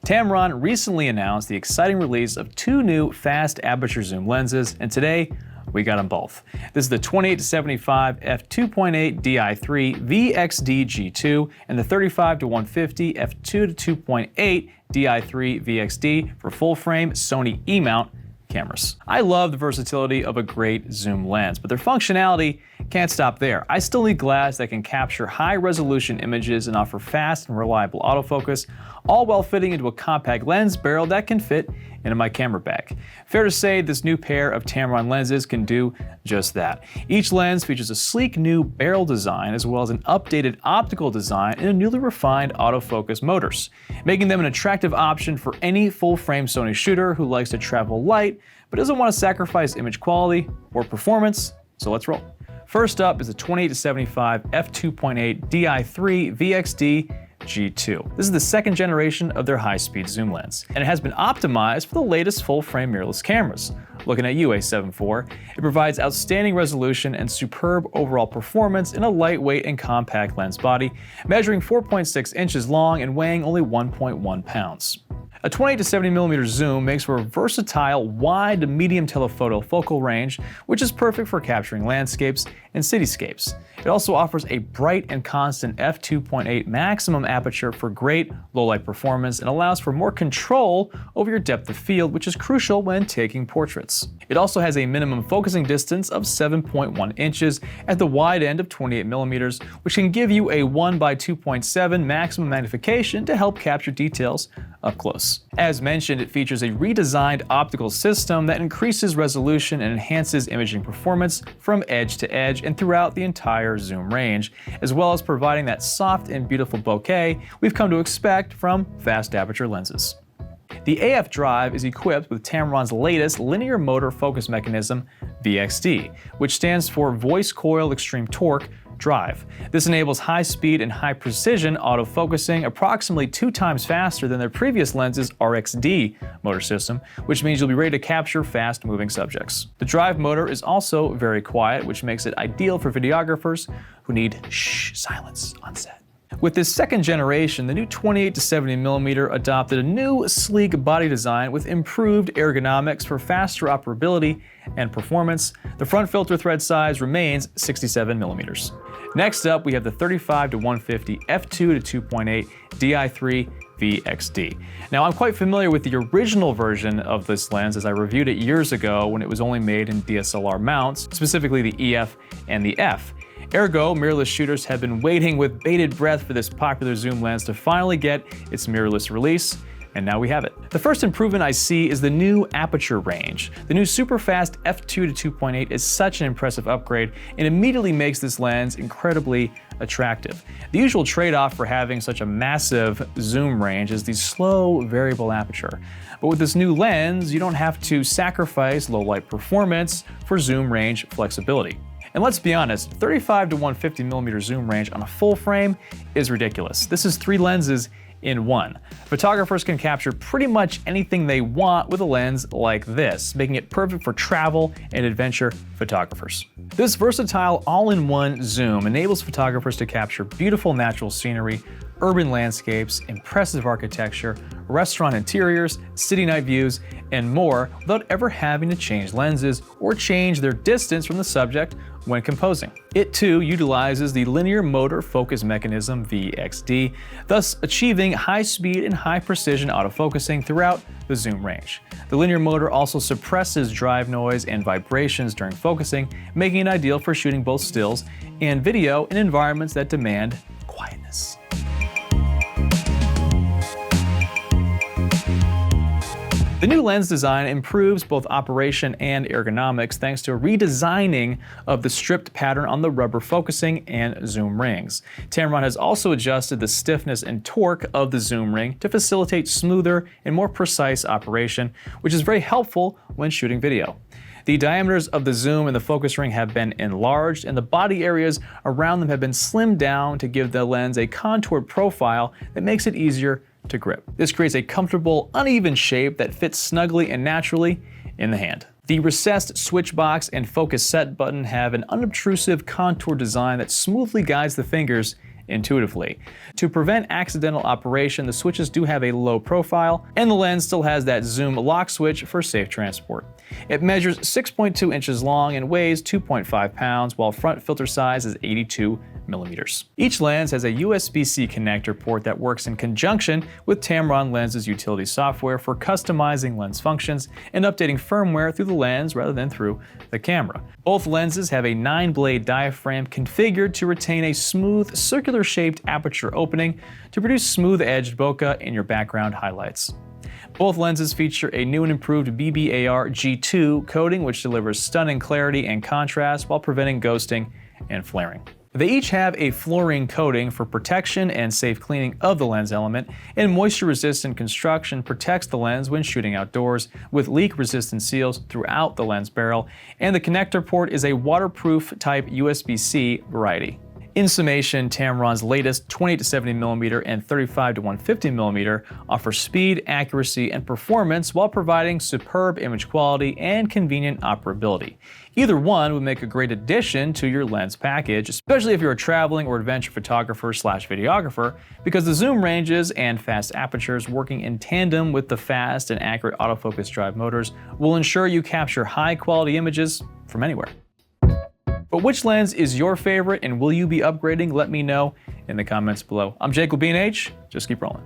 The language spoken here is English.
Tamron recently announced the exciting release of two new fast aperture zoom lenses, and today we got them both. This is the 28-75 f2.8 Di3 VXD G2 and the 35-150 f2-2.8 Di3 VXD for full-frame Sony E-mount cameras. I love the versatility of a great zoom lens, but their functionality can't stop there. I still need glass that can capture high-resolution images and offer fast and reliable autofocus, all while fitting into a compact lens barrel that can fit into my camera bag. Fair to say this new pair of Tamron lenses can do just that. Each lens features a sleek new barrel design as well as an updated optical design and a newly refined autofocus motors, making them an attractive option for any full-frame Sony shooter who likes to travel light but doesn't want to sacrifice image quality or performance. So let's roll. First up is the 28-75 f2.8 Di3 VXD G2. This is the second generation of their high-speed zoom lens, and it has been optimized for the latest full-frame mirrorless cameras. Looking at you, A74, it provides outstanding resolution and superb overall performance in a lightweight and compact lens body, measuring 4.6 inches long and weighing only 1.1 pounds. A 28-70mm zoom makes for a versatile wide to medium telephoto focal range, which is perfect for capturing landscapes and cityscapes. It also offers a bright and constant f2.8 maximum aperture for great low-light performance and allows for more control over your depth of field, which is crucial when taking portraits. It also has a minimum focusing distance of 7.1 inches at the wide end of 28mm, which can give you a 1:2.7 maximum magnification to help capture details up close. As mentioned, it features a redesigned optical system that increases resolution and enhances imaging performance from edge to edge and throughout the entire zoom range, as well as providing that soft and beautiful bokeh we've come to expect from fast aperture lenses. The AF drive is equipped with Tamron's latest linear motor focus mechanism, VXD, which stands for Voice Coil Extreme Torque drive. This enables high speed and high precision autofocusing approximately 2 times faster than their previous lens's RXD motor system, which means you'll be ready to capture fast moving subjects. The drive motor is also very quiet, which makes it ideal for videographers who need silence on set. With this second generation, the new 28-70mm adopted a new sleek body design with improved ergonomics for faster operability and performance. The front filter thread size remains 67mm. Next up, we have the 35-150 f2-2.8 Di3 VXD. Now, I'm quite familiar with the original version of this lens as I reviewed it years ago when it was only made in DSLR mounts, specifically the EF and the F. Ergo, mirrorless shooters have been waiting with bated breath for this popular zoom lens to finally get its mirrorless release, and now we have it. The first improvement I see is the new aperture range. The new super fast f2-2.8 is such an impressive upgrade and immediately makes this lens incredibly attractive. The usual trade-off for having such a massive zoom range is the slow variable aperture. But with this new lens, you don't have to sacrifice low light performance for zoom range flexibility. And let's be honest, 35-150mm zoom range on a full frame is ridiculous. This is 3 lenses in one. Photographers can capture pretty much anything they want with a lens like this, making it perfect for travel and adventure photographers. This versatile all-in-one zoom enables photographers to capture beautiful natural scenery, urban landscapes, impressive architecture, restaurant interiors, city night views, and more without ever having to change lenses or change their distance from the subject when composing. It too utilizes the linear motor focus mechanism VXD, thus achieving high speed and high precision autofocusing throughout the zoom range. The linear motor also suppresses drive noise and vibrations during focusing, making it ideal for shooting both stills and video in environments that demand quietness. The new lens design improves both operation and ergonomics thanks to a redesigning of the stripped pattern on the rubber focusing and zoom rings. Tamron has also adjusted the stiffness and torque of the zoom ring to facilitate smoother and more precise operation, which is very helpful when shooting video. The diameters of the zoom and the focus ring have been enlarged, and the body areas around them have been slimmed down to give the lens a contoured profile that makes it easier to grip. This creates a comfortable, uneven shape that fits snugly and naturally in the hand. The recessed switch box and focus set button have an unobtrusive contour design that smoothly guides the fingers intuitively. To prevent accidental operation, the switches do have a low profile, and the lens still has that zoom lock switch for safe transport. It measures 6.2 inches long and weighs 2.5 pounds, while front filter size is 82 millimeters. Each lens has a USB-C connector port that works in conjunction with Tamron Lens's utility software for customizing lens functions and updating firmware through the lens rather than through the camera. Both lenses have a 9-blade diaphragm configured to retain a smooth, circular-shaped aperture opening to produce smooth-edged bokeh in your background highlights. Both lenses feature a new and improved BBAR G2 coating, which delivers stunning clarity and contrast while preventing ghosting and flaring. They each have a fluorine coating for protection and safe cleaning of the lens element, and moisture-resistant construction protects the lens when shooting outdoors, with leak-resistant seals throughout the lens barrel, and the connector port is a waterproof type USB-C variety. In summation, Tamron's latest 28-70mm and 35-150mm offer speed, accuracy, and performance while providing superb image quality and convenient operability. Either one would make a great addition to your lens package, especially if you're a traveling or adventure photographer/videographer, because the zoom ranges and fast apertures working in tandem with the fast and accurate autofocus drive motors will ensure you capture high-quality images from anywhere. But which lens is your favorite, and will you be upgrading? Let me know in the comments below. I'm Jake with B&H. Just keep rolling.